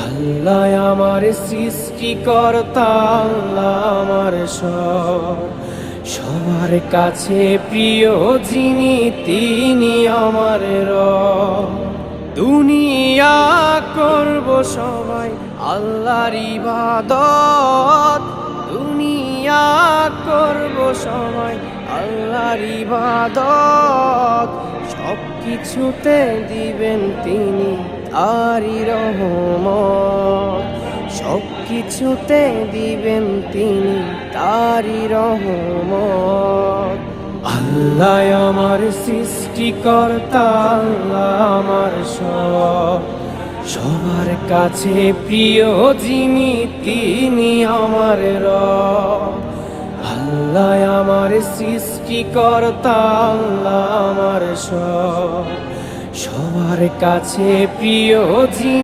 আল্লাহ আমার সৃষ্টিকর্তা, আল্লাহ আমার সবার কাছে প্রিয় যিনি তিনি আমার রব। দুনিয়া করব সবাই আল্লাহর ইবাদত, দুনিয়া করব সবাই আল্লাহর ইবাদত। সব কিছুতে দিবেন তিনি তারই রহমত, সব কিছুতে দিবেন তিনি তারই রহমত। আল্লাহ আমার সৃষ্টিকর্তা, আল্লাহ আমার সবার কাছে প্রিয় যিনি তিনি আমার রব। আল্লাহ আমার সৃষ্টিকর্তা, আল্লাহ আমার সবার কাছে প্রিয় যিনি।